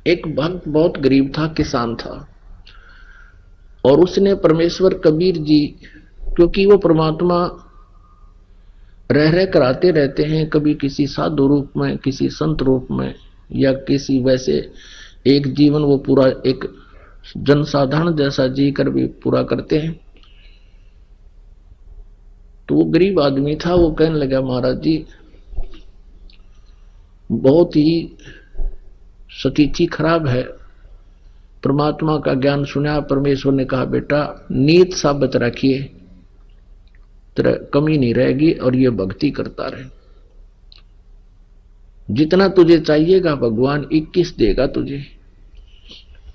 एक भक्त बहुत गरीब था, किसान था, और उसने परमेश्वर कबीर जी, क्योंकि वो परमात्मा रह रह कर आते रहते हैं, कभी किसी साधु रूप में, किसी संत रूप में, या किसी वैसे एक जीवन वो पूरा एक जनसाधारण जैसा जी कर भी पूरा करते हैं। तो वो गरीब आदमी था, वो कहने लगा महाराज जी बहुत ही स्थिति खराब है, परमात्मा का ज्ञान सुना, परमेश्वर ने कहा बेटा नीत साबित रखिए, तेरा कमी नहीं रहेगी और ये भक्ति करता रहे, जितना तुझे चाहिएगा भगवान 21 देगा तुझे।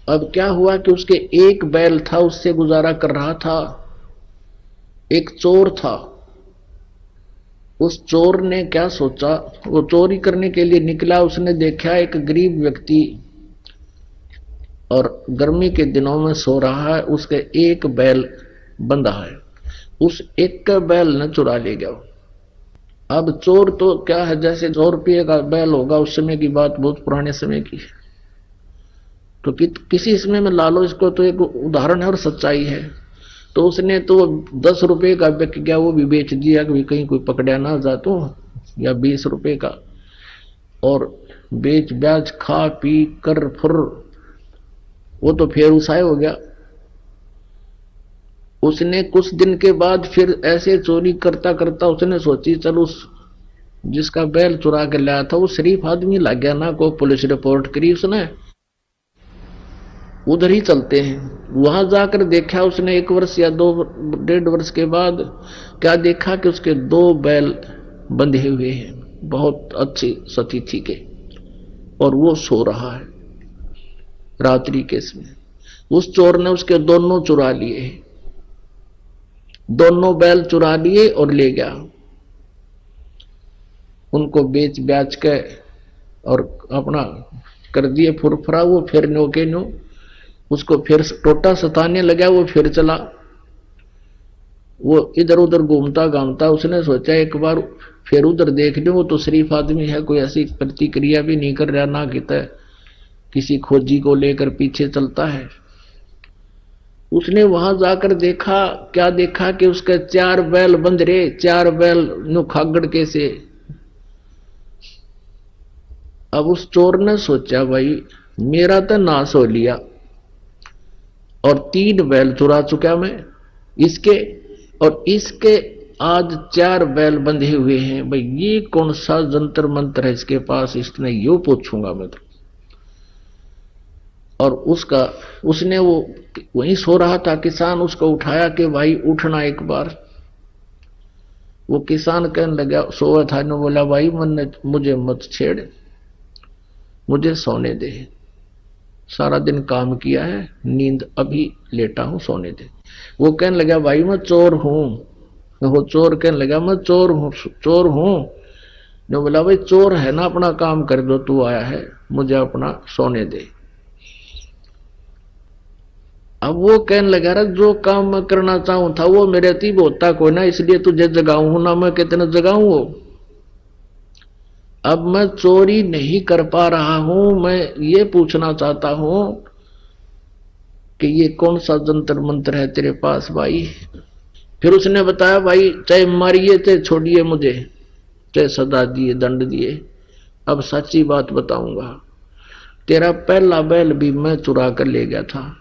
अब क्या हुआ कि उसके एक बैल था, उससे गुजारा कर रहा था। एक चोर था, उस चोर ने क्या सोचा, वो चोरी करने के लिए निकला, उसने देखा एक गरीब व्यक्ति और गर्मी के दिनों में सो रहा है, उसके एक बैल बंधा है, उस एक का बैल न चुरा ले गया। अब चोर तो क्या है, जैसे 100 रुपये का बैल होगा, उस समय की बात, बहुत पुराने समय की, तो किसी समय में ला लो इसको, तो एक उदाहरण है और सच्चाई है। तो उसने तो 10 रुपये का बिक गया, वो भी बेच दिया कि कहीं कोई पकड़ा ना जा, तो या 20 रुपये का, और बेच ब्याज खा पी कर फुर वो तो फिर उसाए हो गया। उसने कुछ दिन के बाद फिर ऐसे चोरी करता करता उसने सोची चल उस जिसका बैल चुरा के लाया था वो शरीफ आदमी लग गया ना, को पुलिस रिपोर्ट करी उसने, उधर ही चलते हैं। वहां जाकर देखा उसने 1 वर्ष या 2-1.5 वर्ष के बाद क्या देखा कि उसके 2 बैल बंधे हुए हैं, बहुत अच्छी स्थिति के, और वो सो रहा है रात्रि के समय। उस चोर ने उसके दोनों चुरा लिए, दोनों बैल चुरा लिए और ले गया, उनको बेच ब्याच के और अपना कर दिए फुरफुरा। वो फिर नो के नो उसको फिर टोटा सताने लगा, वो फिर चला, वो इधर उधर घूमता घामता, उसने सोचा एक बार फिर उधर देख लो, वो तो शरीफ आदमी है, कोई ऐसी प्रतिक्रिया भी नहीं कर रहा, ना कहता किसी खोजी को लेकर पीछे चलता है। उसने वहां जाकर देखा, क्या देखा कि उसके 4 बैल बंध रहे, 4 बैल नु खागड़ के से। अब उस चोर ने सोचा भाई मेरा तो नाश हो लिया और 3 बैल चुरा चुका मैं इसके, और इसके आज 4 बैल बंधे हुए हैं, भाई ये कौन सा जंतर मंत्र है इसके पास, इसने यो पूछूंगा मैं तो। और उसने वो वहीं सो रहा था किसान, उसको उठाया कि भाई उठना एक बार। वो किसान कहने लगा, सोया था ने बोला भाई मुझे मत छेड़, मुझे सोने दे, सारा दिन काम किया है, नींद अभी लेटा हूं, सोने दे। वो कहने लगा भाई मैं चोर हूं। वो चोर कहने लगा मैं चोर हूं, चोर हूं। ने बोला भाई चोर है ना, अपना काम कर दो, तू आया है, मुझे अपना सोने दे। अब वो कहने लगा रहा जो काम मैं करना चाहूं था वो मेरे तीब होता कोई ना, इसलिए तुझे जगाऊं ना, मैं कितने जगाऊं वो। अब मैं चोरी नहीं कर पा रहा हूं, मैं ये पूछना चाहता हूं कि ये कौन सा जंतर मंत्र है तेरे पास भाई। फिर उसने बताया भाई चाहे मारिए चाहे छोड़िए मुझे, चाहे सजा दिए दंड दिए, अब सच्ची बात बताऊंगा, तेरा पहला बैल भी मैं चुरा कर ले गया था,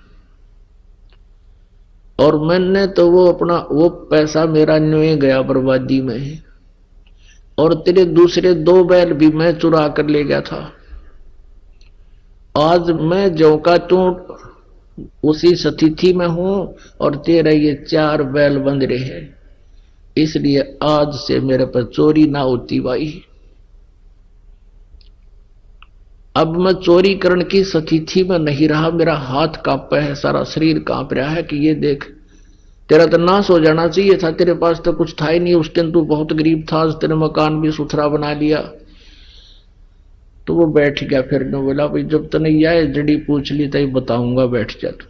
और मैंने तो वो अपना वो पैसा मेरा न्योए गया बर्बादी में, और तेरे दूसरे 2 बैल भी मैं चुरा कर ले गया था। आज मैं जो का तू उसी स्थिति में हूं और तेरे ये 4 बैल बंध रहे हैं, इसलिए आज से मेरे पर चोरी ना होती भाई। अब मैं चोरी करने की स्थिति में नहीं रहा, मेरा हाथ कांपा है, सारा शरीर कांप रहा है कि ये देख तेरा तो नाश हो जाना चाहिए था, तेरे पास तो कुछ था ही नहीं, उस दिन तू बहुत गरीब था, आज तेरे मकान भी सुथरा बना लिया। तो वो बैठ गया, फिर ने बोला भाई जब तने आए जड़ी पूछ ली तभी बताऊंगा, बैठ जा तू।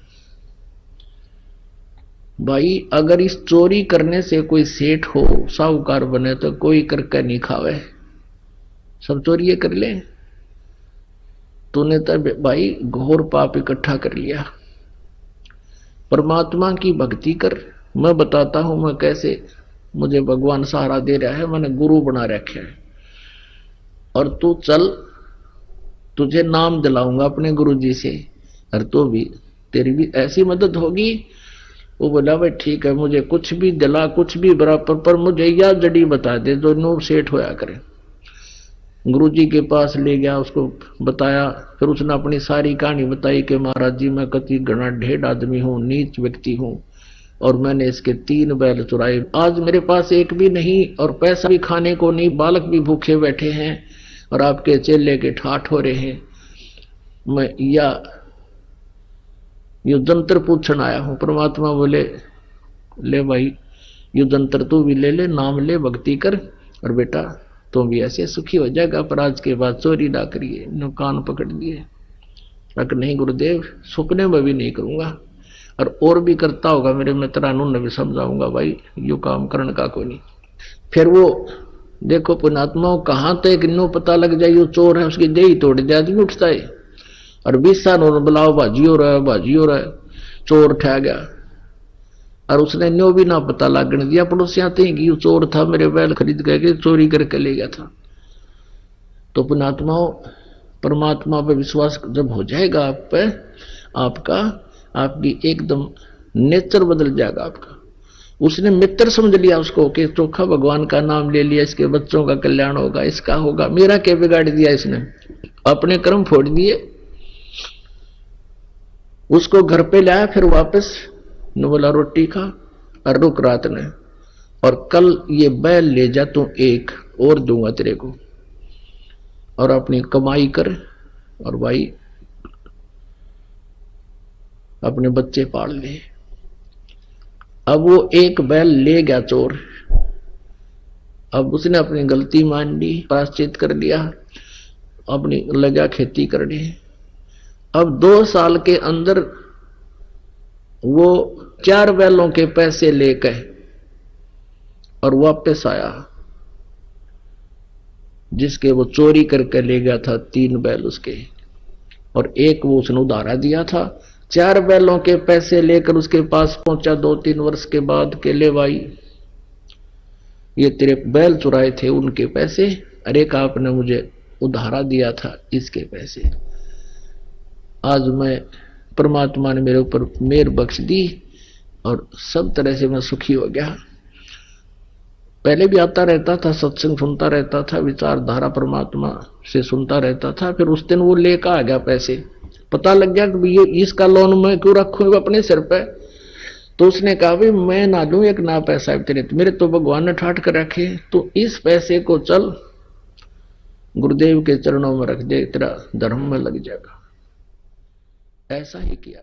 भाई अगर इस चोरी करने से कोई सेठ हो साहूकार बने तो कोई करके नहीं खावे, सब चोरी कर ले। तूने तो भाई घोर पाप इकट्ठा कर लिया। परमात्मा की भक्ति कर, मैं बताता हूं मैं कैसे मुझे भगवान सहारा दे रहा है, मैंने गुरु बना रखा है, और तू चल, तुझे नाम दिलाऊंगा अपने गुरु जी से, और तो भी तेरी भी ऐसी मदद होगी। वो बोला भाई ठीक है, मुझे कुछ भी दिला, कुछ भी बराबर, पर मुझे यह जड़ी बता दे जो नूर सेठ होया करे। गुरु जी के पास ले गया, उसको बताया, फिर उसने अपनी सारी कहानी बताई कि महाराज जी मैं कति घना ढेर आदमी हूँ, नीच व्यक्ति हूँ, और मैंने इसके 3 बैल चुराए, आज मेरे पास एक भी नहीं, और पैसा भी खाने को नहीं, बालक भी भूखे बैठे हैं, और आपके चेले के ठाठ हो रहे हैं। मैं यो जंतर पूछन आया हूं। परमात्मा बोले ले भाई यो जंतर तू भी ले ले, नाम ले, भक्ति कर, और बेटा तुम भी ऐसे सुखी हो जाएगा, पर आज के बाद चोरी ना करिए। नो कान पकड़ दिए, नहीं गुरुदेव सुपने में भी नहीं करूंगा, और भी करता होगा मेरे मित्रानु ने भी समझाऊंगा भाई यो काम करने का कोई नहीं। फिर वो देखो पुणात्माओं कहां तक नो पता लग जाए यो चोर है, उसकी देही तोड़ दे आदमी उठता है, और 20 साल बुलाओ बाजी हो रहा है, बाजी हो रहा है, चोर ठह गया, और उसने न्यो भी ना पता लागने दिया पड़ोसी आते हैं कि चोर था, मेरे बैल खरीद करके चोरी करके ले गया था। तो पुणात्माओं परमात्मा पे विश्वास जब हो जाएगा आप पे, आपकी एकदम नेचर बदल जाएगा आपका। उसने मित्र समझ लिया उसको कि चोखा भगवान का नाम ले लिया, इसके बच्चों का कल्याण होगा, इसका होगा, मेरा क्या बिगाड़ दिया इसने, अपने कर्म फोड़ दिए। उसको घर पे लाया, फिर वापस न बोला रोटी खा और रुक रात ने, और कल ये बैल ले जा, तू एक और दूंगा तेरे को, और अपनी कमाई कर, और भाई अपने बच्चे पाल ले। अब वो एक बैल ले गया चोर, अब उसने अपनी गलती मान ली, प्रायश्चित कर लिया, अपनी लगा खेती करने। अब 2 साल के अंदर वो 4 बैलों के पैसे लेकर और वापस आया, जिसके वो चोरी करके ले गया था 3 बैल उसके, और एक वो उसने उधारा दिया था। 4 बैलों के पैसे लेकर उसके पास पहुंचा 2-3 वर्ष के बाद के, ले भाई ये तेरे बैल चुराए थे उनके पैसे, अरे का आपने मुझे उधारा दिया था इसके पैसे, आज मैं परमात्मा ने मेरे ऊपर मेहर बख्श दी और सब तरह से मैं सुखी हो गया। पहले भी आता रहता था, सत्संग सुनता रहता था, विचारधारा परमात्मा से सुनता रहता था। फिर उस दिन वो लेकर आ गया पैसे, पता लग गया कि ये इसका लोन मैं क्यों रखूं अपने सिर पे। तो उसने कहा भाई मैं ना लूं एक ना पैसा तेरे, मेरे तो भगवान ने ठाट कर रखे, तो इस पैसे को चल गुरुदेव के चरणों में रख दे, तेरा धर्म में लग जाएगा। ऐसा ही किया।